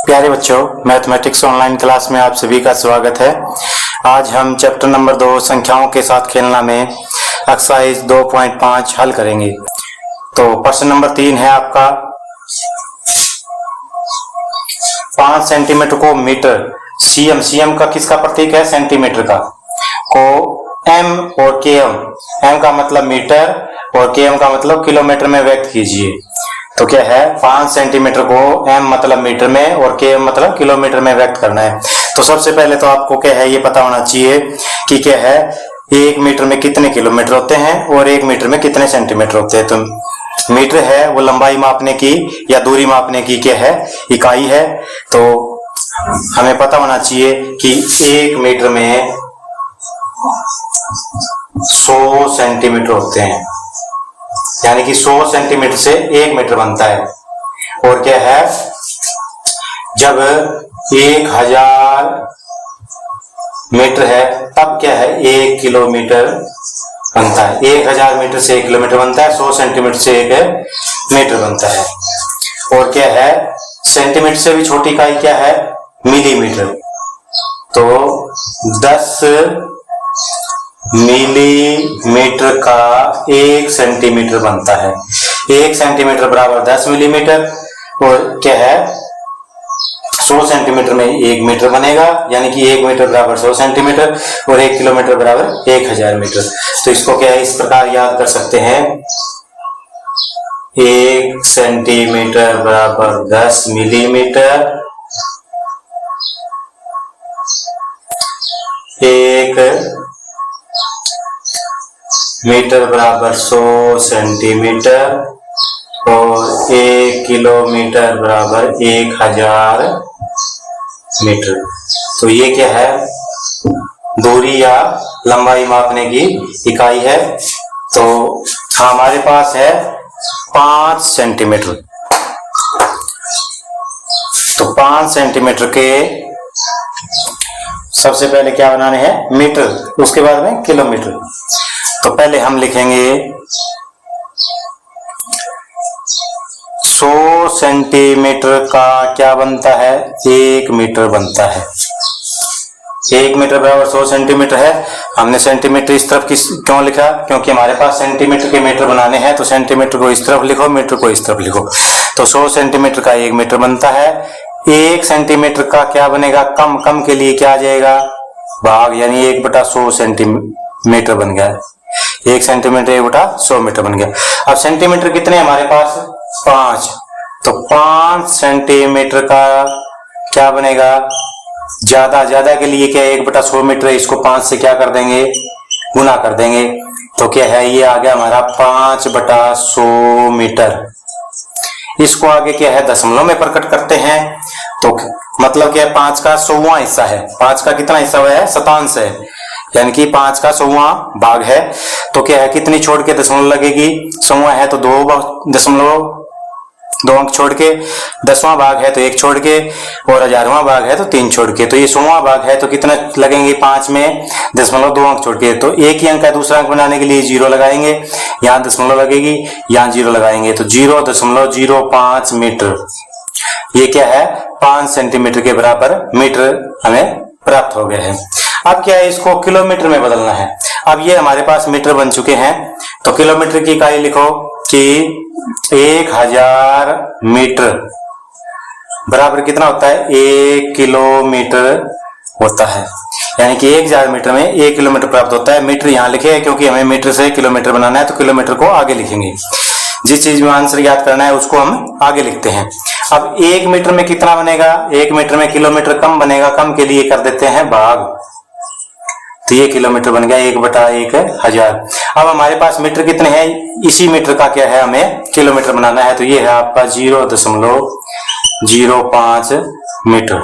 प्यारे बच्चों, mathematics online class में आप सभी का स्वागत है। आज हम चैप्टर नंबर 2 संख्याओं के साथ खेलना में एक्सरसाइज 2.5 हल करेंगे। तो प्रश्न नंबर 3 है आपका 5 सेंटीमीटर को मीटर सीएम का किसका प्रतीक है? सेंटीमीटर का को एम और केएम, एम का मतलब मीटर और केएम का मतलब किलोमीटर में व्यक्त कीजिए। तो क्या है, 5 सेंटीमीटर को m मतलब मीटर में और km मतलब किलोमीटर में व्यक्त करना है। तो सबसे पहले तो आपको क्या है ये पता होना चाहिए कि क्या है 1 मीटर में कितने किलोमीटर होते हैं और 1 मीटर में कितने सेंटीमीटर होते हैं। तो मीटर है वो लंबाई मापने की या दूरी मापने की क्या है इकाई है। तो हमें पता होना चाहिए कि 1 मीटर में 100 सेंटीमीटर होते हैं, यानी कि 100 सेंटीमीटर से 1 मीटर बनता है। और क्या है, जब 1000 मीटर है तब क्या है 1 किलोमीटर बनता है। 1000 मीटर से 1 किलोमीटर बनता है, 100 सेंटीमीटर से 1 मीटर बनता है। और क्या है, सेंटीमीटर से भी छोटी इकाई क्या है, मिलीमीटर। तो 10 मिलीमीटर का 1 सेंटीमीटर बनता है। 1 सेंटीमीटर बराबर 10 मिलीमीटर और क्या है 100 सेंटीमीटर में 1 मीटर बनेगा, यानी कि 1 मीटर बराबर 100 सेंटीमीटर और 1 किलोमीटर बराबर 1000 मीटर। तो इसको क्या है इस प्रकार याद कर सकते हैं, 1 सेंटीमीटर बराबर 10 मिलीमीटर, 1 मीटर बराबर 100 सेंटीमीटर और 1 किलोमीटर बराबर 1000 मीटर। तो ये क्या है, दूरी या लंबाई मापने की इकाई है। तो हमारे पास है 5 सेंटीमीटर। तो 5 सेंटीमीटर के सबसे पहले क्या बनाने हैं, मीटर, उसके बाद में किलोमीटर। तो पहले हम लिखेंगे 100 सेंटीमीटर का क्या बनता है, 1 मीटर बनता है। 1 मीटर बराबर 100 सेंटीमीटर है। हमने सेंटीमीटर इस तरफ क्यों लिखा, क्योंकि हमारे पास सेंटीमीटर के मीटर बनाने हैं। तो सेंटीमीटर को इस तरफ लिखो, मीटर को इस तरफ लिखो। तो 100 सेंटीमीटर का 1 मीटर बनता है। 1 सेंटीमीटर का क्या बनेगा, कम के लिए क्या आ जाएगा, भाग, यानी 1/100 सेंटीमीटर बन गया। 1 सेंटीमीटर 1/100 मीटर बन गया। अब सेंटीमीटर कितने हमारे पास, 5। तो 5 सेंटीमीटर का क्या बनेगा, ज्यादा के लिए क्या 1/100 मीटर है, इसको 5 से क्या कर देंगे, गुना कर देंगे। तो क्या है, ये आ गया हमारा 5/100 मीटर। इसको आगे क्या है दशमलव में प्रकट करते हैं। तो मतलब क्या है, 5 का 100वां हिस्सा है। 5 का कितना हिस्सा हुआ है, शतांश है, यानी कि 5 का 100वां भाग है। तो क्या है, कितनी छोड़ के दशमलव लगेगी, 100वां है तो 2 अंक छोड़ के, 10वां भाग है तो 1 छोड़ के, और 1000वां भाग है तो 3 छोड़ के। तो ये 100वां भाग है तो कितना लगेंगे, 5 में 2 अंक छोड़ के। तो एक ही अंक है, दूसरा अंक बनाने के लिए 0 लगाएंगे, यहाँ दशमलव लगेगी, यहाँ 0 लगाएंगे। तो 0.05 मीटर, ये क्या है 5 सेंटीमीटर के बराबर मीटर हमें प्राप्त हो गया है। अब क्या है, इसको किलोमीटर में बदलना है। अब ये हमारे पास मीटर बन चुके हैं। तो किलोमीटर की इकाई लिखो कि 1000 मीटर बराबर कितना होता है, 1 किलोमीटर होता है। यानी कि 1000 मीटर में 1 किलोमीटर प्राप्त होता है। मीटर यहाँ लिखे हैं क्योंकि हमें मीटर से किलोमीटर बनाना है, तो किलोमीटर को आगे लिखेंगे। जिस चीज में आंसर याद करना है उसको हम आगे लिखते हैं। अब 1 मीटर में कितना बनेगा, 1 मीटर में किलोमीटर कम बनेगा, कम के लिए कर देते हैं भाग। तो ये किलोमीटर बन गया 1/1000। अब हमारे पास मीटर कितने हैं, इसी मीटर का क्या है हमें किलोमीटर बनाना है। तो ये है आपका 0.05 मीटर।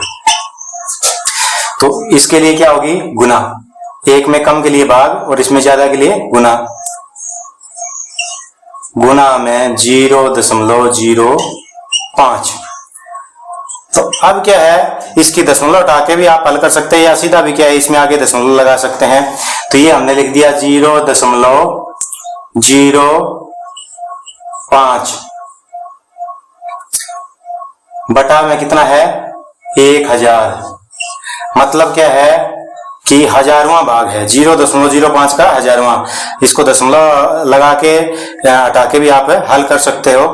तो इसके लिए क्या होगी, गुना। 1 में कम के लिए भाग और इसमें ज्यादा के लिए गुना। गुना में 0.05। तो अब क्या है, इसकी दशमलव हटा के भी आप हल कर सकते हैं, या सीधा भी क्या है इसमें आगे दशमलव लगा सकते हैं। तो ये हमने लिख दिया 0.05 बटा में कितना है 1000, मतलब क्या है कि हजारवां भाग है, 0.05 का हजारवां। इसको दशमलव लगा के हटा के भी आप हल कर सकते हो,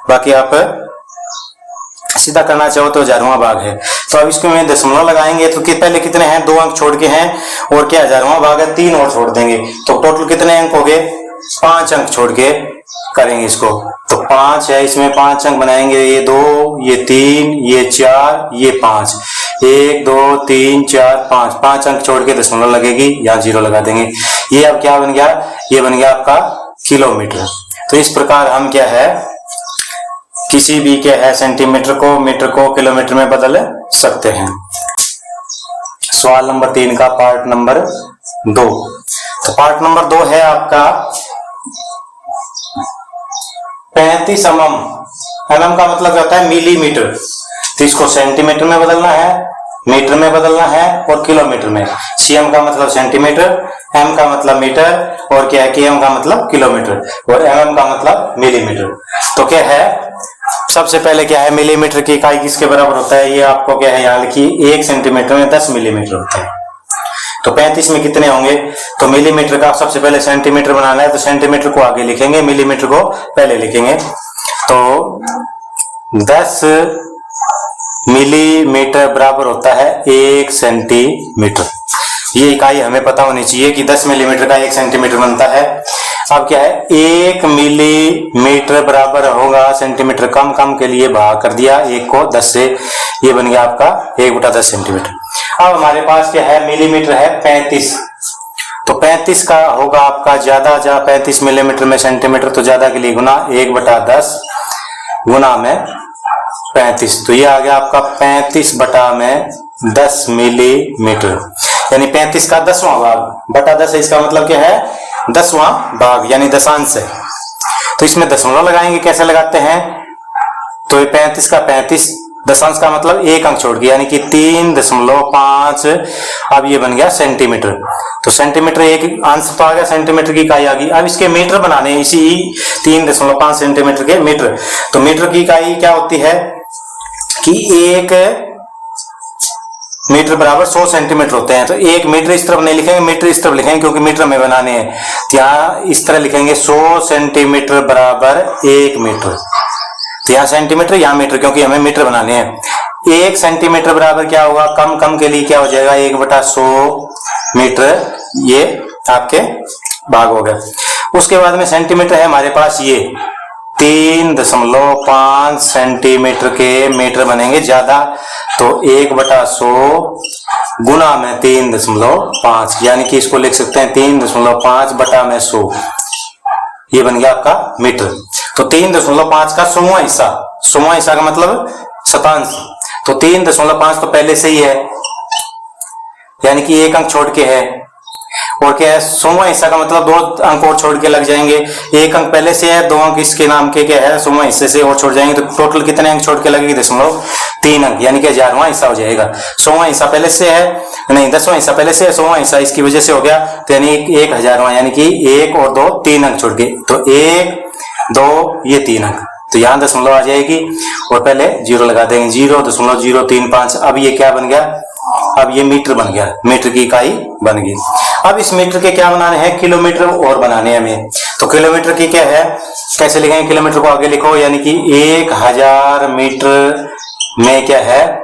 बाकी आप सीधा करना चाहो तो हजारवां भाग है। तो अब इसको में दशमलव लगाएंगे तो पहले कितने हैं, 2 अंक छोड़ के हैं, और क्या हजारवां भाग है 3 और छोड़ देंगे, तो टोटल कितने अंक हो गए, 5 अंक छोड़ के करेंगे इसको। तो 5 है, इसमें 5 अंक बनाएंगे, ये 2, ये 3, ये 4, ये 5, 1 2 3 4 5, 5 अंक छोड़ के दशमलव लगेगी, यहाँ 0 लगा देंगे। ये अब क्या बन गया, ये बन गया आपका किलोमीटर। तो इस प्रकार हम क्या है, किसी भी क्या है सेंटीमीटर को मीटर को किलोमीटर में बदल सकते हैं। सवाल नंबर 3 का पार्ट नंबर 2। तो पार्ट नंबर 2 है आपका 35 mm का मतलब होता है मिलीमीटर, तो इसको सेंटीमीटर में बदलना है, मीटर में बदलना है और किलोमीटर में। cm का मतलब सेंटीमीटर, m का मतलब मीटर, और क्या है km का मतलब किलोमीटर, और mm का मतलब मिलीमीटर। तो क्या है, सबसे पहले क्या है, मिलीमीटर की इकाई किसके बराबर होता है, ये आपको क्या है यहाँ लिखिए, 1 सेंटीमीटर में 10 मिलीमीटर होता है। तो 35 में कितने होंगे, तो मिलीमीटर का सबसे पहले सेंटीमीटर बनाना है, तो सेंटीमीटर को आगे लिखेंगे, मिलीमीटर को पहले लिखेंगे। तो 10 मिलीमीटर बराबर होता है 1 सेंटीमीटर। ये इकाई हमें पता होनी चाहिए कि 10 मिलीमीटर का 1 सेंटीमीटर बनता है। अब क्या है, 1 मिलीमीटर बराबर होगा सेंटीमीटर, कम के लिए भाग कर दिया 1 को 10 से, ये बन गया आपका 1/10 सेंटीमीटर। अब हमारे पास क्या है, मिलीमीटर है 35, तो 35 का होगा आपका ज्यादा, 35 मिलीमीटर में सेंटीमीटर, तो ज्यादा के लिए गुना 1/10 गुना में 35, तो ये आ गया आपका 35/10 मिलीमीटर, यानी 35 का 10वां भाग, बटा 10 है, इसका मतलब क्या है 10वां भाग यानी दशांश है। तो इसमें दशमलव लगाएंगे, कैसे लगाते हैं, तो ये 35 का 35, दशांश का मतलब 1 अंक छोड़ के, यानी कि 3.5। अब ये बन गया सेंटीमीटर, तो सेंटीमीटर एक अंश तो आ गया, सेंटीमीटर की इकाई आ गई। अब इसके मीटर बनाने हैं, इसी 3.5 सेंटीमीटर के मीटर। तो मीटर की इकाई क्या होती है कि 1 मीटर बराबर 100 सेंटीमीटर होते हैं। तो 1 मीटर इस तरफ नहीं लिखेंगे, मीटर इस तरफ लिखेंगे, क्योंकि मीटर में बनाने हैं। यहाँ इस तरह लिखेंगे 100 सेंटीमीटर बराबर 1 मीटर, तो यहाँ सेंटीमीटर यहाँ मीटर, क्योंकि हमें मीटर बनाने हैं। 1 सेंटीमीटर बराबर क्या होगा, कम के लिए क्या हो जाएगा, 1/100 मीटर, ये आपके भाग हो गए। उसके बाद में सेंटीमीटर है हमारे पास, ये 3.5 सेंटीमीटर के मीटर बनेंगे ज्यादा, तो 1/100 गुना में 3.5, यानी कि इसको लिख सकते हैं 3.5 बटा में 100, ये बन गया आपका मीटर। तो 3.5 का 100वां हिस्सा, 100वां हिस्सा का मतलब शतांश, तो 3.5 तो पहले से ही है, यानी कि 1 अंक छोड़ के है, और क्या है 100वां हिस्सा का मतलब 2 अंक और छोड़ के लग जाएंगे। 1 अंक पहले से है, 2 अंक इसके नाम के क्या है 100वां हिस्से से और छोड़ जाएंगे, तो टोटल कितने अंक छोड़ के लगेगी, 3 अंक, यानी कि 1000वां हिस्सा हो जाएगा। 100वां हिस्सा पहले से है, नहीं 10वां हिस्सा पहले से है, 100वां हिस्सा इसकी वजह से हो गया, तो यानी 1000वां, यानी कि 1 और 2 3 अंक छोड़ के, तो 1 2 ये 3 अंक, तो यहाँ दशमलव आ जाएगी, और पहले 0 लगा देंगे, 0.035। अब ये क्या बन गया, अब ये मीटर बन गया, मीटर की इकाई बन गई। अब इस मीटर के क्या बनाने हैं, किलोमीटर और बनाने हैं हमें। तो किलोमीटर की क्या है, कैसे लिखेंगे, किलोमीटर को आगे लिखो, यानी कि 1000 मीटर में क्या है,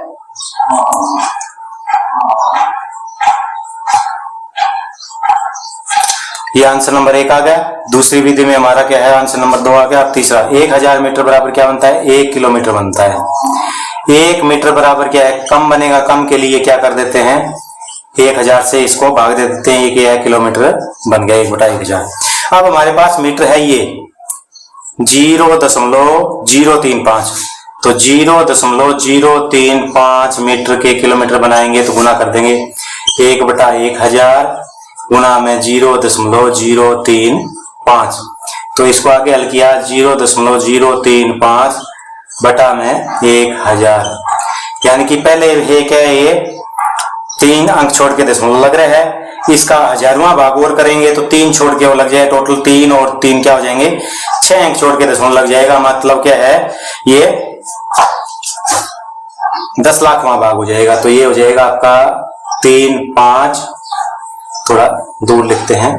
ये आंसर नंबर 1 आ गया। दूसरी विधि में हमारा क्या है, आंसर नंबर 2 आ गया। अब तीसरा, 1000 मीटर बराबर क्या बनता है, 1 किलोमीटर बनता है। 1 मीटर बराबर क्या है, कम बनेगा, कम के लिए क्या कर देते हैं, 1000 से इसको भाग दे देते हैं, ये क्या है किलोमीटर बन गया 1/1000। अब हमारे पास मीटर है ये 0.035, तो 0.035 मीटर के किलोमीटर बनाएंगे, तो गुना कर देंगे 1/1000 गुना में 0.035, तो इसको आगे हल किया 0.035 बटा में 1000, यानी कि पहले है क्या है, ये 3 अंक छोड़ के दशमलव लग रहे हैं, इसका 1000वां भाग और करेंगे तो 3 छोड़ के वो लग जाए, टोटल 3 और 3 क्या हो जाएंगे, 6 अंक छोड़ के दशमलव लग जाएगा। मतलब क्या है, ये 10 लाखवां भाग हो जाएगा। तो ये हो जाएगा आपका 3, 5, थोड़ा दूर लिखते हैं,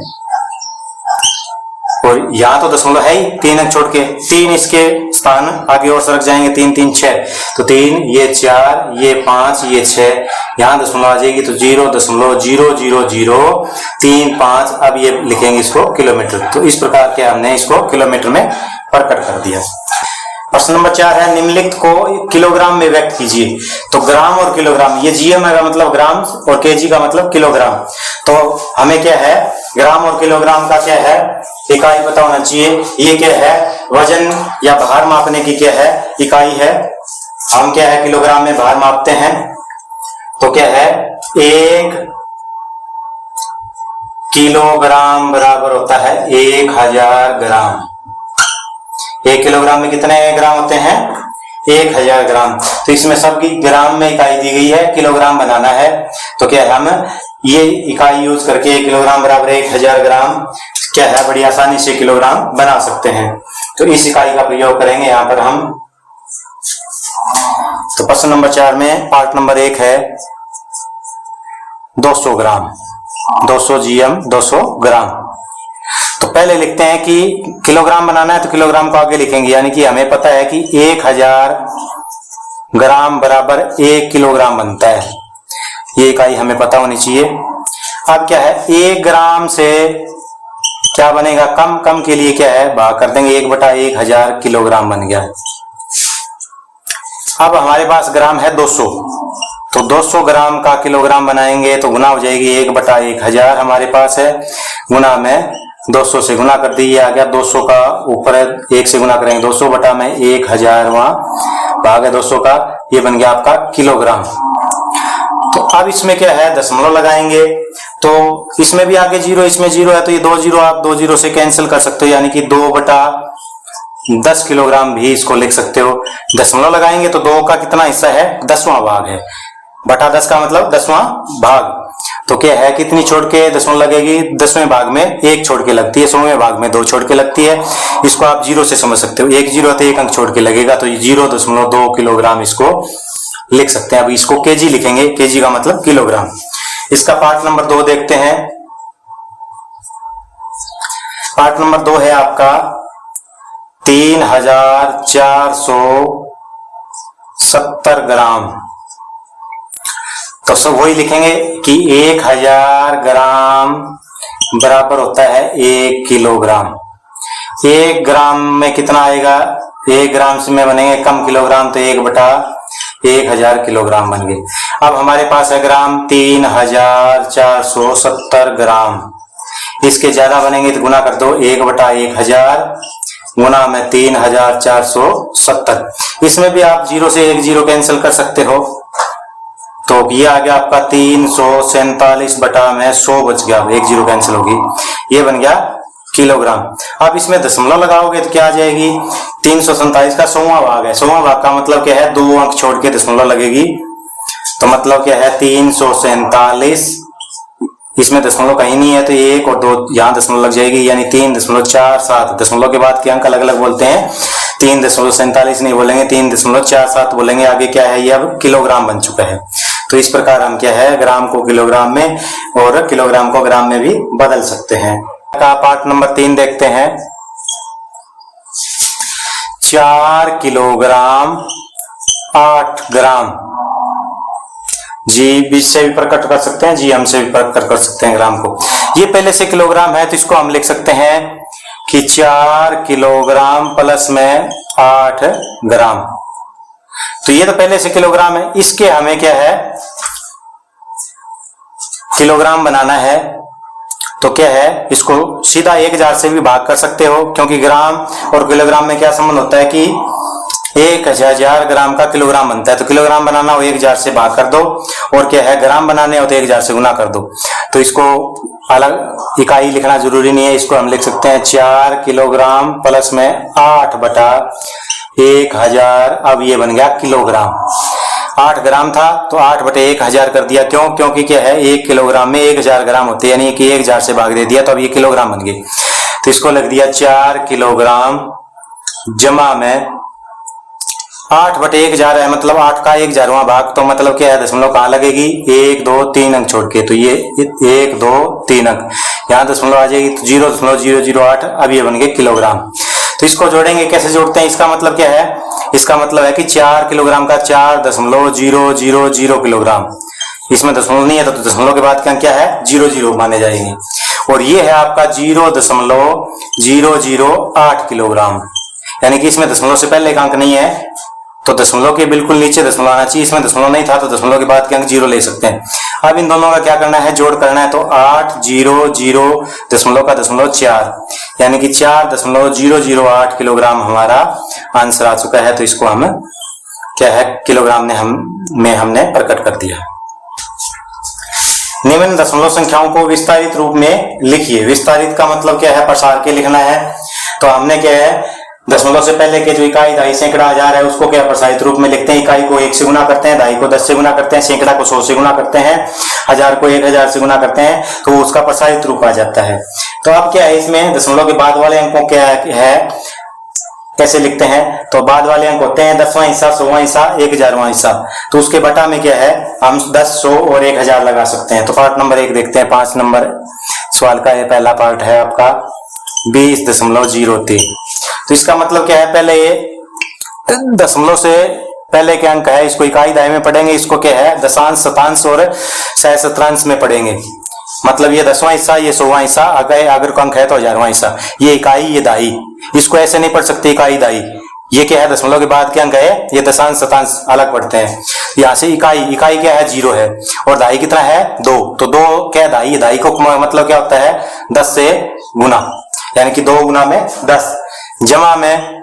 और यहां तो दशमलव है ही, 3 अंक छोड़ के 3 इसके स्थान आगे और सरक जाएंगे, 3, 3, 6, तो 3, ये 4, ये 5, ये 6, यहां दशमलव आ जाएगी तो 0.00035। अब ये लिखेंगे इसको किलोमीटर। तो इस प्रकार के हमने इसको किलोमीटर में प्रकट कर दिया। प्रश्न नंबर 4 है, निम्नलिखित को किलोग्राम में व्यक्त कीजिए। तो ग्राम और किलोग्राम, ये जीएम का मतलब ग्राम और केजी का मतलब किलोग्राम। तो हमें क्या है, ग्राम और किलोग्राम का क्या है, इकाई पता होना चाहिए। ये क्या है, वजन या भार मापने की क्या है, इकाई है। हम क्या है, किलोग्राम में भार मापते हैं। तो क्या है, 1 किलोग्राम बराबर होता है 1000 ग्राम। 1 किलोग्राम में कितने ग्राम होते हैं, 1000 ग्राम। तो इसमें सबकी ग्राम में इकाई दी गई है, किलोग्राम बनाना है। तो क्या है, हम ये इकाई यूज करके 1 किलोग्राम बराबर 1000 ग्राम क्या है, बड़ी आसानी से किलोग्राम बना सकते हैं। तो इस इकाई का प्रयोग करेंगे यहां पर हम। तो प्रश्न नंबर 4 में पार्ट नंबर 1 है 200 ग्राम, 200 जीएम 200 ग्राम। तो पहले लिखते हैं कि किलोग्राम बनाना है तो किलोग्राम को आगे लिखेंगे, यानी कि हमें पता है कि 1000 ग्राम बराबर 1 किलोग्राम बनता है। ये इकाई हमें पता होनी चाहिए। अब क्या है, 1 ग्राम से क्या बनेगा, कम कम के लिए क्या है, भाग कर देंगे, 1/1000 किलोग्राम बन गया। अब हमारे पास ग्राम है 200, तो 200 ग्राम का किलोग्राम बनाएंगे तो गुना हो जाएगी, 1/1000 हमारे पास है, गुना में 200 से गुना कर दिए, आ गया 200 का ऊपर 1 से गुना करेंगे, 200 बटा में 1000 भाग है 200 का, ये बन गया आपका किलोग्राम। तो अब इसमें क्या है, दशमलव लगाएंगे। तो इसमें भी आगे 0, इसमें 0 है, तो ये 2 0 आप 2 0 से कैंसिल कर सकते हो, यानी कि 2/10 किलोग्राम भी इसको लिख सकते हो। दशमलव लगाएंगे तो 2 का कितना हिस्सा है, 10वां भाग है, बटा 10 का मतलब 10वां भाग। तो क्या है, कितनी छोड़ के दशमलव लगेगी, 10वें भाग में 1 छोड़ के लगती है, 100वें भाग में 2 छोड़ के लगती है। इसको आप 0 से समझ सकते हो, 1 0 तो 1 अंक छोड़ के लगेगा, तो 0.2 किलोग्राम इसको लिख सकते हैं। अब इसको केजी लिखेंगे, केजी का मतलब किलोग्राम। इसका पार्ट नंबर 2 देखते हैं। पार्ट नंबर 2 है आपका 3470 ग्राम। तो सब वही लिखेंगे कि 1000 ग्राम बराबर होता है 1 किलोग्राम। 1 ग्राम में कितना आएगा, 1 ग्राम से में बनेंगे कम किलोग्राम, तो 1/1000 किलोग्राम बन गए। अब हमारे पास है ग्राम 3470 ग्राम। इसके ज्यादा बनेंगे तो गुना कर दो, 1/1000 गुना में 3470। इसमें भी आप 0 से 1 0 कैंसिल कर सकते हो, तो ये आ गया आपका 347 बटा में 100 बच गया, 1 0 कैंसिल होगी, ये बन गया किलोग्राम। अब इसमें दशमलव लगाओगे तो क्या आ जाएगी, 347 का 100वां भाग है, 100वां भाग का मतलब क्या है, 2 अंक छोड़ के दशमलव लगेगी। तो मतलब क्या है, 347, इसमें दशमलव कहीं नहीं है तो 1 और 2 यहां दशमलव लग जाएगी, यानी 3.47। दशमलव के बाद के अंक अलग अलग बोलते हैं, 3.47 नहीं बोलेंगे, 3.47 बोलेंगे। आगे क्या है, ये अब किलोग्राम बन चुका है। तो इस प्रकार हम क्या है, ग्राम को किलोग्राम में और किलोग्राम को ग्राम में भी बदल सकते हैं। का पार्ट नंबर 3 देखते हैं। 4 किलोग्राम 8 ग्राम। जी बीच से भी प्रकट कर सकते हैं, जी हम से भी प्रकट कर सकते हैं ग्राम को। ये पहले से किलोग्राम है तो इसको हम लिख सकते हैं कि 4 किलोग्राम प्लस में 8 ग्राम। तो ये तो पहले से किलोग्राम है, इसके हमें क्या है, किलोग्राम बनाना है। तो क्या है, इसको सीधा 1000 से भी भाग कर सकते हो, क्योंकि ग्राम और किलोग्राम में क्या संबंध होता है कि 1000 ग्राम का किलोग्राम बनता है। तो किलोग्राम बनाना हो 1000 से भाग कर दो, और क्या है, ग्राम बनाने हो तो 1000 से गुना कर दो। तो इसको अलग इकाई लिखना जरूरी नहीं है, इसको हम लिख सकते हैं 4 किलोग्राम प्लस में 8 बटा 1000। अब ये बन गया किलोग्राम। 8 ग्राम था तो 8 बटे 1000 कर दिया, क्यों, क्योंकि क्या है, 1 किलोग्राम में 1000 ग्राम होते हैं, यानी कि 1000 से भाग दे दिया तो अब ये किलोग्राम बन गए। तो इसको लिख दिया 4 किलोग्राम जमा में 8/1000 है, मतलब 8 का 1000वां भाग, तो मतलब क्या है, दशमलव कहाँ लगेगी, 1 2 3 अंक छोड़ के, तो ये 1 2 3 अंक, यहाँ दशमलव आ जाएगी, तो 0.008 अब ये बन गए किलोग्राम। तो इसको जोड़ेंगे, कैसे जोड़ते हैं, इसका मतलब क्या है, इसका मतलब है कि 4 किलोग्राम का 4.000 किलोग्राम, इसमें दशमलव नहीं है तो दशमलव के बाद क्या है, 00 माने जाएंगे। और ये है आपका 0.008 किलोग्राम, यानी कि इसमें दशमलव से पहले का अंक नहीं है, तो दशमलव के बिल्कुल नीचे दशमलव आना चाहिए, इसमें दशमलव नहीं था तो दशमलव के बाद के अंक 0 ले सकते हैं। अब इन दोनों का क्या करना है, जोड़ करना है, तो 800 दशमलव का दशमलव 4, यानी कि 4.008 किलोग्राम हमारा आंसर आ चुका है। तो इसको हम क्या है, किलोग्राम में हमने प्रकट कर दिया। निम्न दशमलव संख्याओं को विस्तारित रूप में लिखिए। विस्तारित का मतलब क्या है, प्रसार के लिखना है। तो हमने क्या है, दशमलव से पहले के जो इकाई, दहाई, सैकड़ा, हजार है, उसको क्या प्रसारित रूप में लिखते हैं। इकाई को 1 से गुना करते हैं, दहाई को 10 से गुना करते हैं, सैकड़ा को 100 से गुना करते हैं, हजार को 1000 से गुना करते हैं, तो उसका प्रसारित रूप आ जाता है। तो अब क्या है, इसमें दशमलव के बाद वाले अंकों क्या है, कैसे लिखते हैं, तो बाद वाले अंक होते हैं 10वां हिस्सा, 100वां हिस्सा, 1000वां हिस्सा, तो उसके बटा में क्या है, हम 10, 100 और 1000 लगा सकते हैं। तो पार्ट नंबर 1 देखते हैं, 5 नंबर सवाल का ये पहला पार्ट है आपका 20.03। तो इसका मतलब क्या है, पहले ये दशमलव से पहले के अंक है, इसको इकाई दहाई में पढ़ेंगे, इसको क्या है, दशांश, शतांश और सहस्त्रांश में पढ़ेंगे। मतलब ये 10वां हिस्सा, ये 100वां हिस्सा, अगर का अंक है तो 1000वां हिस्सा, ये इकाई, ये दहाई, इसको ऐसे नहीं पढ़ सकते इकाई दहाई, ये क्या है, दशमलव के बाद के अंक है, ये दशांश, शतांश अलग पढ़ते हैं। यहाँ से इकाई क्या है, 0 है, और दहाई कितना है, 2, तो 2 क्या है, दहाई, दहाई को मतलब क्या होता है, 10 से गुना, यानी कि 2 गुना में 10, जमा में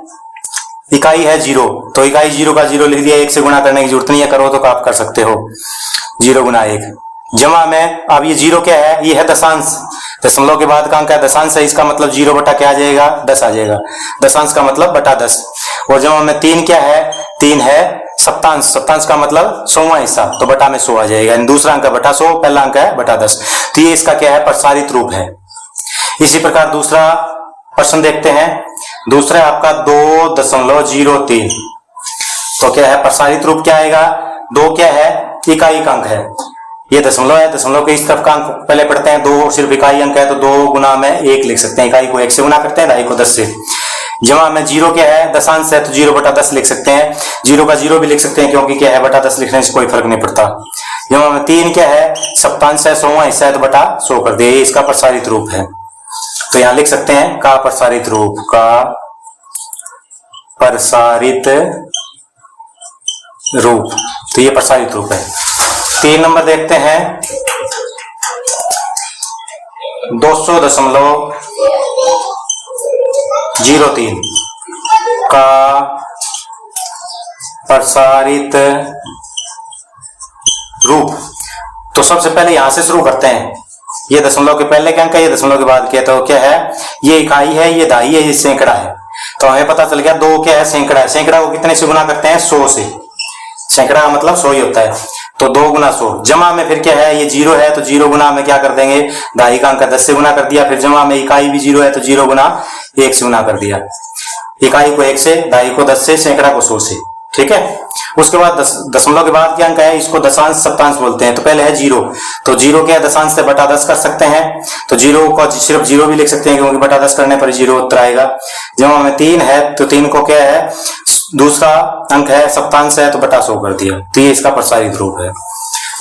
इकाई है 0, तो इकाई 0 का 0 लिख दिया, 1 से गुना करने की जरूरत नहीं है, करो तो आप कर सकते हो, 0 गुना 1, जमा में अब ये 0 क्या है, ये है दशांश, दशमलव के बाद का अंक है, दशांश है, इसका मतलब 0 बटा क्या आ जाएगा, 10 आ जाएगा, दशांश का मतलब बटा 10, और जमा में 3 क्या है, 3 है सप्तांश, सप्तांश का मतलब 100वां हिस्सा, तो बटा में 100 आ जाएगा, दूसरा अंक है बटा 100, पहला अंक है बटा 10, तो ये इसका क्या है, प्रसारित रूप है। इसी प्रकार दूसरा प्रश्न देखते हैं, दूसरा आपका 2.03, तो क्या है, प्रसारित रूप क्या आएगा, 2 क्या है, इकाई का अंक है, ये दशमलव है, दशमलव के इस तरफ का अंक पहले पढ़ते हैं, 2 सिर्फ इकाई अंक है, तो 2 गुना में 1 लिख सकते हैं, इकाई को 1 से गुना करते हैं, दहाई को 10 से, जमा में 0 क्या है, दशांश है, तो 0 बटा 10 लिख सकते हैं, 0 का 0 भी लिख सकते हैं, क्योंकि क्या है, बटा 10 लिखने से कोई फर्क नहीं पड़ता। जमा में 3 क्या है, सप्तांश है, 100वां हिस्सा है, तो बटा 100 कर दिया, ये इसका प्रसारित रूप है। तो यहां लिख सकते हैं का प्रसारित रूप, का प्रसारित रूप, तो ये प्रसारित रूप है। 3 नंबर देखते हैं, 200.03 का प्रसारित रूप। तो सबसे पहले यहां से शुरू करते हैं, ये दशमलव के पहले क्या अंक है, ये दशमलव के बाद क्या, तो क्या है, ये इकाई है, ये दहाई है, ये सैकड़ा है, तो हमें पता चल गया 2 क्या है, सैकड़ा है, सैकड़ा को कितने से गुना करते हैं, 100 से, सैकड़ा मतलब 100 ही होता है, तो 2 गुना 100, जमा में फिर क्या है, ये 0 है, तो 0 गुना में क्या कर देंगे, दहाई का अंक 10 से गुना कर दिया, फिर जमा में इकाई भी 0 है, तो 0 गुना 1 से गुना कर दिया, इकाई को 1 से, दहाई को 10 से, सैकड़ा को 100 से, ठीक है। उसके बाद दशमलव के बाद क्या अंक है, इसको दशांश, सप्तांश बोलते हैं, तो पहले है 0, तो 0 क्या है, दशांश से बटा 10 कर सकते हैं, तो 0 को सिर्फ 0 भी लिख सकते हैं, क्योंकि बटा 10 करने पर 0 उत्तर आएगा। जमा में 3 है, तो 3 को क्या है, दूसरा अंक है, सप्तांश है, तो बटा 100 कर दिया, तो ये इसका प्रसारित रूप है।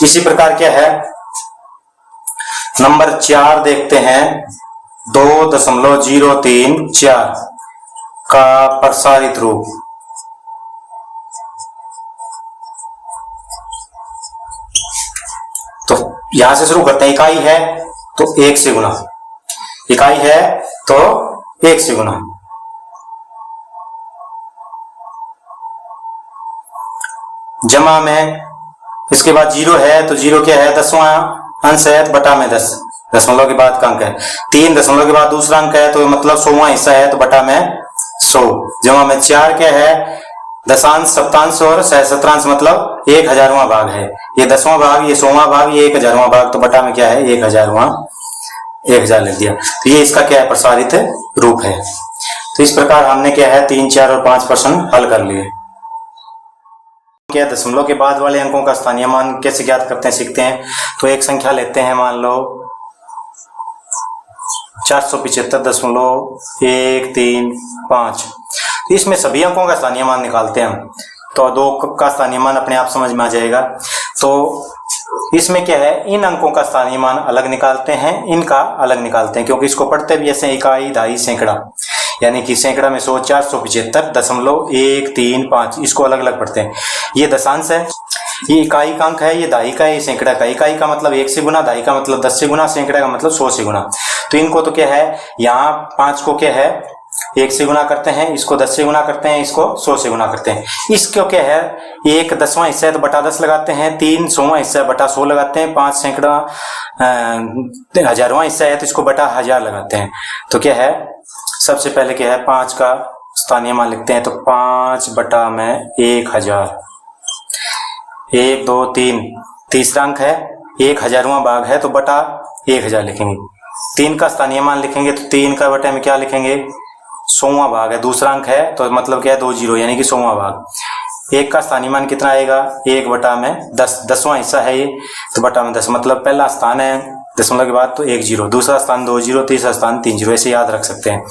इसी प्रकार क्या है, नंबर 4 देखते हैं, 2.034 का प्रसारित रूप। तो यहां से शुरू करते हैं, इकाई है तो 1 से गुना, इकाई है तो 1 से गुना, जमा में इसके बाद 0 है, तो 0 क्या है, 10वां अंश है, तो बटा में 10, दशमलव के बाद का अंक है, 3 दशमलव के बाद दूसरा अंक है, तो मतलब 100वां हिस्सा है, तो बटा में 100, जमा में 4 क्या है, दशांश, सप्तांश और सहस्त्रांश मतलब 1000वां भाग है, ये 10वां भाग, ये 100वां भाग, ये 1000वां भाग, तो बटा में क्या है, 1000वां, 1000 लिख दिया, तो ये इसका क्या है, प्रसारित रूप है। तो इस प्रकार हमने क्या है, 3, 4 और 5 प्रश्न हल कर लिए। क्या दशमलव के बाद वाले अंकों का स्थानीय मान कैसे ज्ञात करते हैं सीखते हैं। तो एक संख्या लेते हैं, मान लो 475.135। इसमें सभी अंकों का स्थानीय मान निकालते हैं हम, तो 2 का स्थानीय मान अपने आप समझ में आ जाएगा। तो इसमें क्या है, इन अंकों का स्थानीय मान अलग निकालते हैं, इनका अलग निकालते हैं, क्योंकि इसको पढ़ते भी ऐसे इकाई, दहाई, सैकड़ा, यानी कि सैकड़ा में 100, 475.135, इसको अलग अलग पढ़ते हैं। ये दशांश है, ये इकाई का अंक है, ये दहाई का है, ये सैकड़ा का। इकाई का मतलब 1 से गुना, दहाई का मतलब 10 से गुना, सैकड़ा का मतलब 100 से गुना। तो इनको तो क्या है, यहाँ 5 को क्या है 1 से गुना करते हैं, इसको 10 से गुना करते हैं, इसको 100 से गुना करते हैं। इसको क्या है, 1 10वां हिस्सा है तो बटा 10 लगाते हैं, 3 100वां हिस्सा है बटा 100 लगाते हैं, 5 सैकड़ा 1000वां हिस्सा है तो इसको बटा 1000 लगाते हैं। तो क्या है, सबसे पहले क्या है 5 का स्थानीय मान लिखते हैं, तो 5 बटा में 1000, 1 2 3, तीसरा अंक है, 1000वां भाग है तो बटा 1000 लिखेंगे। 3 का स्थानीय मान लिखेंगे तो 3 का बटे में क्या लिखेंगे, 100वां भाग है, दूसरा अंक है तो मतलब क्या है 2 0, यानी कि 100वां भाग। 1 का स्थानीय मान कितना आएगा, 1 बटा में 10, 10वां हिस्सा है ये तो बटा में 10, मतलब पहला स्थान है दशमलव के बाद तो 1 0, दूसरा स्थान 2 0, तीसरा स्थान 3 0, ऐसे याद रख सकते हैं।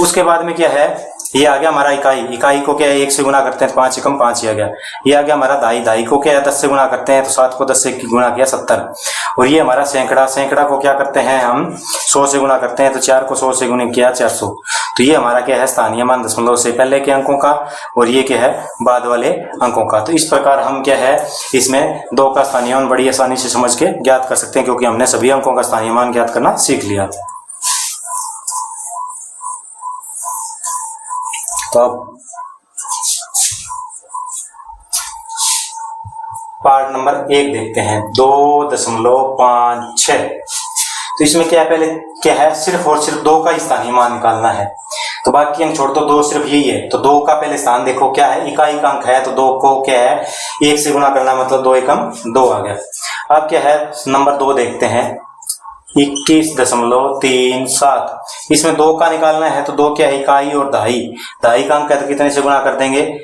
उसके बाद में क्या है, ये आ गया हमारा इकाई, इकाई को क्या है 1 से गुना करते हैं तो 5 एकम 5 ही आ गया। ये आ गया हमारा दहाई, दहाई को क्या है 10 से गुना करते हैं तो 7 को 10 से गुना किया 70। और ये हमारा सैकड़ा, सैकड़ा को क्या करते हैं हम 100 से गुना करते हैं तो 4 को 100 से गुना किया 400। तो ये हमारा क्या है स्थानीय मान दशमलव से पहले के अंकों का, और ये क्या है बाद वाले अंकों का। तो इस प्रकार हम क्या है इसमें 2 का स्थानीय मान बड़ी आसानी से समझ के ज्ञात कर सकते हैं, क्योंकि हमने सभी अंकों का स्थानीय मान ज्ञात करना सीख लिया। तो अब पार्ट नंबर 1 देखते हैं, 2.56। तो इसमें क्या है, पहले क्या है सिर्फ और सिर्फ 2 का स्थानीय मान निकालना है, तो बाकी अंक छोड़ दो, 2 सिर्फ यही है। तो 2 का पहले स्थान देखो क्या है, इकाई का अंक है तो 2 को क्या है 1 से गुना करना, मतलब 2 एकम 2 आ गया। अब क्या है नंबर 2 देखते हैं, 21.37। इसमें 2 का निकालना है तो 2 क्या है इकाई और दहाई, दहाई का अंक है तो कितने से गुना कर देंगे,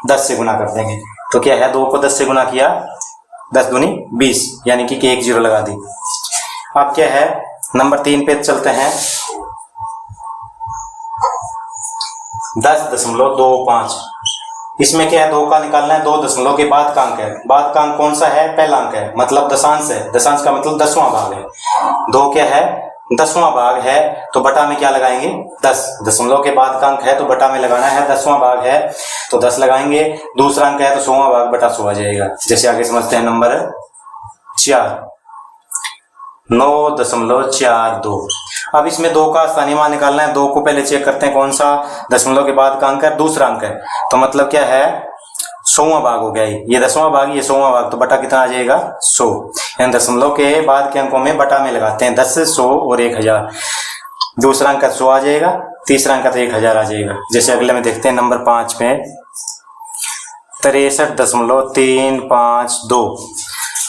10 से गुना कर देंगे। तो क्या है 2 को 10 से गुना किया, 10 दूनी 20, यानी कि 1 0 लगा दी। अब क्या है नंबर 3 पे चलते हैं, 10.25। इसमें क्या है 2 का निकालना है, 2 दशमलव के बाद का अंक है, बाद का अंक कौन सा है, पहला अंक है, मतलब दशांश है, दशांश का मतलब 10वां भाग है। 2 क्या है 10वां भाग है तो बटा में क्या लगाएंगे 10, दशमलव के बाद का अंक है तो बटा में लगाना है, 10वां भाग है तो 10 लगाएंगे, दूसरा अंक है तो 100वां भाग बटा 100 आ जाएगा। जैसे आगे समझते हैं नंबर 4, 9.42। अब इसमें 2 का स्थानीय मान निकालना है, 2 को पहले चेक करते हैं कौन सा दशमलव के बाद का अंक है, दूसरा अंक है, तो मतलब क्या है 100वां भाग हो गया, ये 10वां भाग, ये 100वां भाग, तो बटा कितना आ जाएगा 100, यानी दशमलव के बाद के अंकों में बटा में लगाते हैं 10, 100 और 1000। दूसरा अंक 100 आ जाएगा, तीसरा अंक तो 1000 आ जाएगा। जैसे अगले में देखते हैं नंबर 5 में 63.352।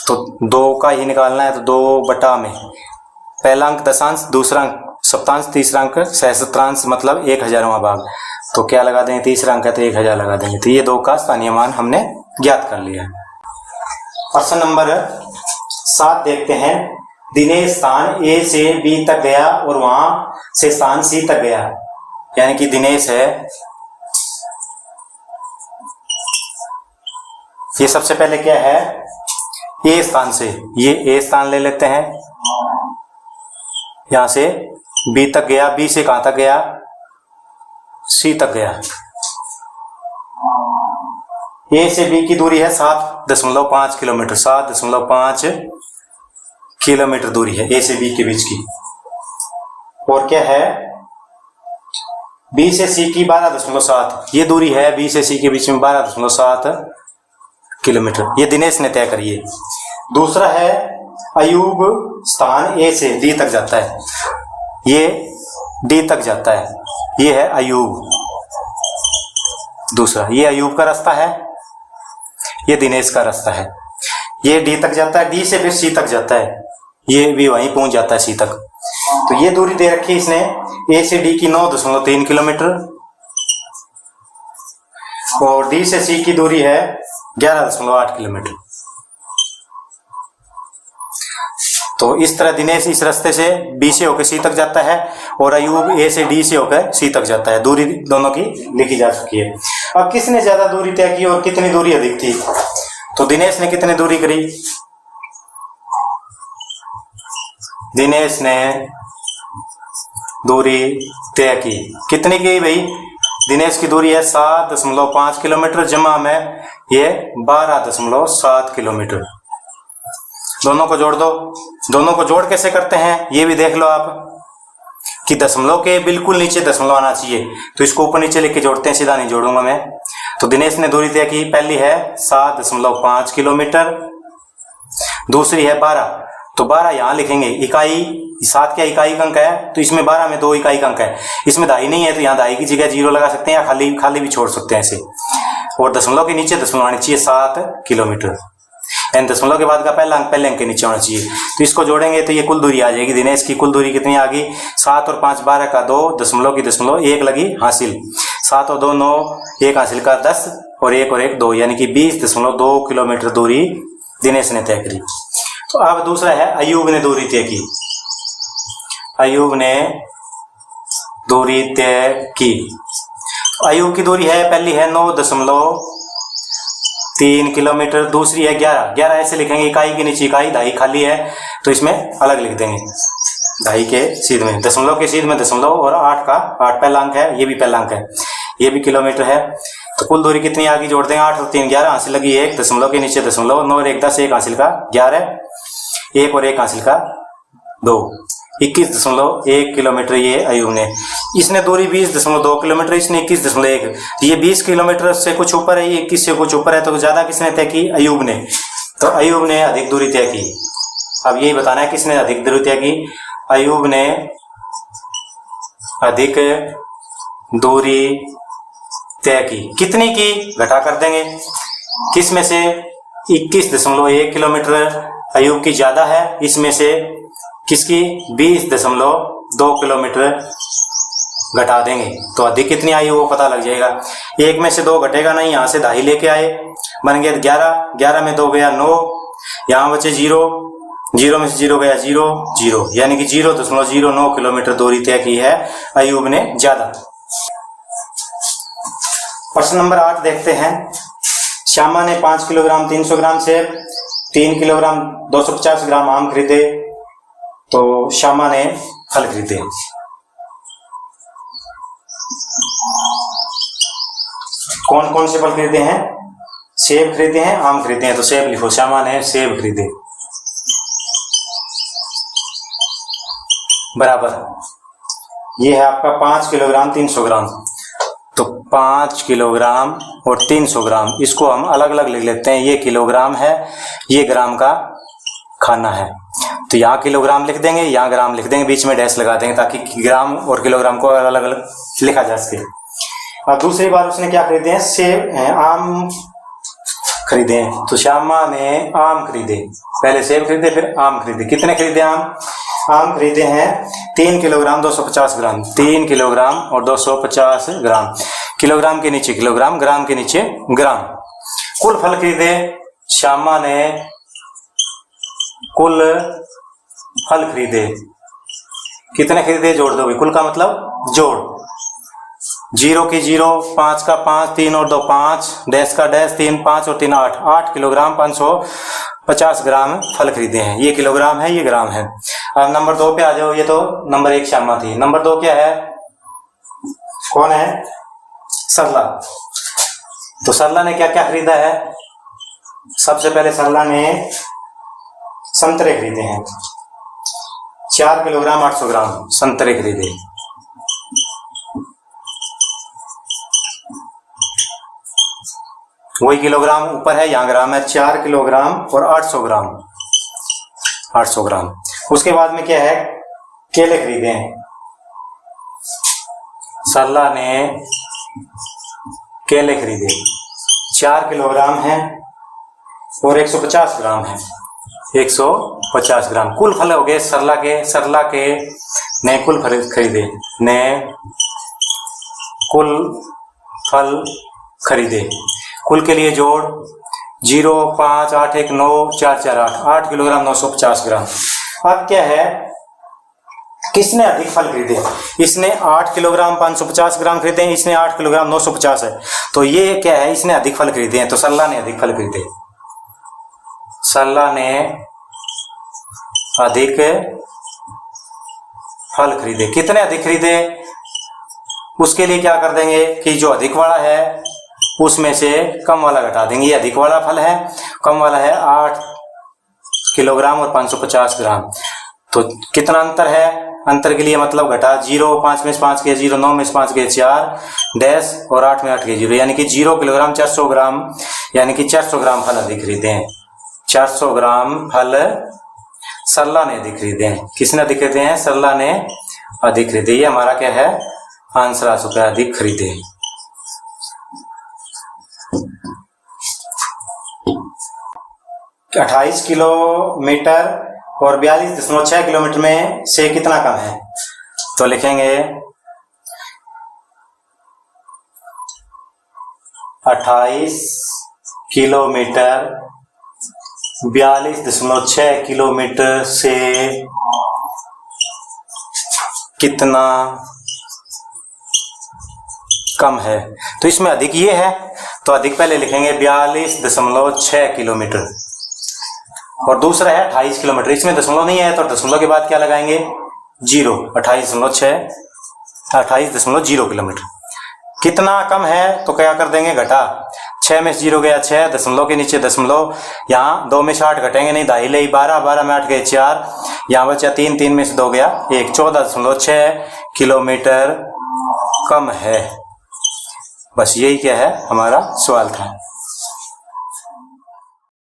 तो 2 का ही निकालना है तो 2 बटा में पहला अंक दशांश, दूसरा अंक सप्तांश, तीसरा अंक सहस्त्रांश मतलब 1000वां भाग, तो क्या लगा देंगे, तीसरा अंक है तो 1000 लगा देंगे। तो ये 2 का स्थानीय मान हमने ज्ञात कर लिया। प्रश्न नंबर 7 देखते हैं, दिनेश स्थान A से B तक गया और वहां से स्थान C तक गया, यानी कि दिनेश है, ये सबसे पहले क्या है A स्थान से, ये A स्थान ले लेते हैं, यहां से B तक गया, B से कहां तक गया, C तक गया। A से B की दूरी है 7.5 किलोमीटर, 7.5 किलोमीटर दूरी है A से B के बीच की। और क्या है B से C की 12.7, ये दूरी है B से C के बीच में 12.7 किलोमीटर, ये दिनेश ने तय करी है। दूसरा है अयूब स्थान A से D तक जाता है, ये D तक जाता है, ये है अयूब। दूसरा ये अयूब का रास्ता है, ये दिनेश का रास्ता है, ये D तक जाता है, D से फिर C तक जाता है, ये भी वहीं पहुंच जाता है C तक। तो ये दूरी दे रखी है इसने A से D की 9.3 किलोमीटर, और D से C की दूरी है 11.8 किलोमीटर। तो इस तरह दिनेश इस रास्ते से बी से होकर सी तक जाता है और अयूब ए से डी से होकर सी तक जाता है। दूरी दोनों की लिखी जा चुकी है। अब किसने ज्यादा दूरी तय की और कितनी दूरी अधिक थी? तो दिनेश ने कितनी दूरी करी? दिनेश ने दूरी तय की। कितनी की भाई? दिनेश की दूरी है 7.5 किलोमीटर जमा में ये 12.7 किलोमीटर। दोनों को जोड़ दो। दोनों को जोड़ कैसे करते हैं ये भी देख लो आप कि दशमलव के बिल्कुल नीचे दशमलव आना चाहिए, तो इसको ऊपर नीचे लेके जोड़ते हैं, सीधा नहीं जोड़ूंगा मैं। तो दिनेश ने दूरी तय की, पहली है 7.5 किलोमीटर, दूसरी है 12। तो 12 यहां लिखेंगे, इकाई 7 क्या इकाई अंक है, तो इसमें 12 में 2 इकाई अंक है, इसमें दाई नहीं है तो यहाँ दाई की जगह 0 लगा सकते हैं या खाली भी छोड़ सकते हैं ऐसे। और दशमलव के नीचे दशमलव आनी चाहिए 7 किलोमीटर, यानी दशमलव के बाद का पहला अंक पहले अंक के नीचे होना चाहिए। तो इसको जोड़ेंगे तो ये कुल दूरी आ जाएगी। दिनेश की कुल दूरी कितनी आ गई? 7 और 5 12 का 2, दशमलव की दशमलव 1 लगी हासिल, 7 और 2 9, 1 हासिल का 10 और 1 2, यानी कि 20.2 किलोमीटर दूरी दिनेश ने तय करी। तो अब दूसरा है अयूब ने दूरी तय की। अयूब ने दूरी तय की। अयूब की दूरी है, पहली है 9.3 किलोमीटर, दूसरी है 11 ऐसे लिखेंगे, इकाई के नीचे इकाई, दाई खाली है तो इसमें अलग लिख देंगे। दाई के सीध में दशमलव के सीध में दशमलव और 8 पहला अंक है, ये भी पहला अंक है, ये भी किलोमीटर है। तो कुल दूरी कितनी आगे जोड़ देंगे? 8 और 3 11, हासिल लगी 1, दशमलव के नीचे दशमलव, 9 और 1 10, 1 हासिल का 11, 1 और 1 हासिल का 2, 21.1 किलोमीटर ये अयूब ने। इसने दूरी 20.2 किलोमीटर, इसने 21.1, ये 20 किलोमीटर से कुछ ऊपर है, ये 21 से कुछ ऊपर है, तो ज्यादा किसने तय की? अयूब ने। तो अयूब ने अधिक दूरी तय की। अब यही बताना है किसने अधिक दूरी तय की। अयूब ने अधिक दूरी तय की। कितनी की? घटा कर देंगे, किस में से? 21.1 किलोमीटर अयूब की ज्यादा है, इसमें से किसकी? 20.2 किलोमीटर घटा देंगे तो अधिक कितनी आई वो पता लग जाएगा। एक में से 2 घटेगा नहीं, यहां से दाही लेके आए, बन गया 11, 11 में 2 गया 9, यहां बचे 0, 0 में से 0 गया 0, 0, यानी कि 0.09 किलोमीटर दूरी तय की है अयूब ने ज्यादा। प्रश्न नंबर 8 देखते हैं। श्यामा ने 5 किलोग्राम 300 ग्राम सेब, 3 किलोग्राम 250 ग्राम आम खरीदे, तो श्यामा ने फल खरीदे। कौन कौन से फल खरीदे हैं? सेब खरीदे हैं, आम खरीदे हैं, तो सेब लिखो, श्यामा ने सेब खरीदे। बराबर ये है आपका 5 किलोग्राम 300 ग्राम। तो 5 किलोग्राम और 300 ग्राम, इसको हम अलग अलग लिख लेते हैं। ये किलोग्राम है, ये ग्राम का खाना है, तो यहाँ किलोग्राम लिख देंगे, यहाँ ग्राम लिख देंगे, बीच में डैश लगा देंगे ताकि ग्राम और किलोग्राम को अलग अलग लिखा जा सके। और दूसरी बार उसने क्या खरीदे हैं? सेब, आम खरीदे हैं, तो श्यामा ने आम खरीदे। पहले सेब खरीदे फिर आम खरीदे। कितने खरीदे आम? आम खरीदे हैं 3 किलोग्राम 250 ग्राम, 3 किलोग्राम और 250 ग्राम। किलोग्राम के नीचे किलोग्राम, ग्राम के नीचे ग्राम। कुल फल खरीदे श्यामा ने, कुल फल खरीदे कितने खरीदे? जोड़ दो, कुल का मतलब जोड़। 0 की 0, 5 का 5, 3 और 2 5, डैश का डैश, 3 5 और 3 8, 8 किलोग्राम 550 ग्राम फल खरीदे हैं। ये किलोग्राम है, ये ग्राम है। अब नंबर 2 पे आ जाओ। ये तो नंबर 1 श्यामा थी, नंबर 2 क्या है? कौन है? सरला। तो सरला ने क्या क्या खरीदा है? सबसे पहले सरला ने संतरे खरीदे हैं, 4 किलोग्राम 800 ग्राम संतरे खरीदे। वही किलोग्राम ऊपर है, यहाँ ग्राम है, 4 किलोग्राम और 800 ग्राम, 800 ग्राम। उसके बाद में क्या है? केले खरीदे हैं। सरला ने केले खरीदे, 4 किलोग्राम है और 150 ग्राम है, 150 ग्राम। कुल फल हो गए सरला के ने कुल फल खरीदे, ने कुल फल खरीदे। कुल के लिए जोड़, 0 5 8 1 9 4 4 8 8 किलोग्राम 950 ग्राम। अब क्या है, किसने अधिक फल खरीदे? इसने 8 किलोग्राम 550 ग्राम खरीदे, इसने 8 किलोग्राम 950 है, तो ये क्या है, इसने अधिक फल खरीदे हैं, तो सल्ला ने अधिक फल खरीदे। सल्ला ने अधिक फल खरीदे। कितने अधिक खरीदे? उसके लिए क्या कर देंगे कि जो अधिक वाला है उसमें से कम वाला घटा देंगे। ये अधिक वाला फल है, कम वाला है 8 किलोग्राम और 550 ग्राम। तो कितना अंतर है? अंतर के लिए मतलब घटा 0 5 में से 5 गए 0, 9 में से 5 गए 4 डैश और 8 में 8 गए 0, यानी कि 0 किलोग्राम 400 ग्राम, यानी कि 400 ग्राम फल अधिक खरीदे हैं। 400 ग्राम फल सल्ला ने अधिक खरीदे हैं। किसने अधिक खरीदे हैं? सल्ला ने अधिक खरीदे। ये हमारा क्या है, आंसर आ चुका है, अधिक खरीदे। 28 किलोमीटर और 42.6 किलोमीटर में से कितना कम है? तो लिखेंगे 28 किलोमीटर 42.6 किलोमीटर से कितना कम है। तो इसमें अधिक ये है, तो अधिक पहले लिखेंगे 42.6 किलोमीटर और दूसरा है 28 किलोमीटर। इसमें दशमलव नहीं है तो दशमलव के बाद क्या लगाएंगे? 0। 28.0 किलोमीटर। कितना कम है तो क्या कर देंगे? घटा। 6 में से 0 गया 6, दशमलव के नीचे दशमलव, यहाँ 2 में से 8 घटेंगे नहीं, दाई ले 12, 12 में 8 गए 4, यहाँ बचा 3, 3 में से 2 गया 1, 14.6 किलोमीटर कम है। बस यही क्या है, हमारा सवाल था।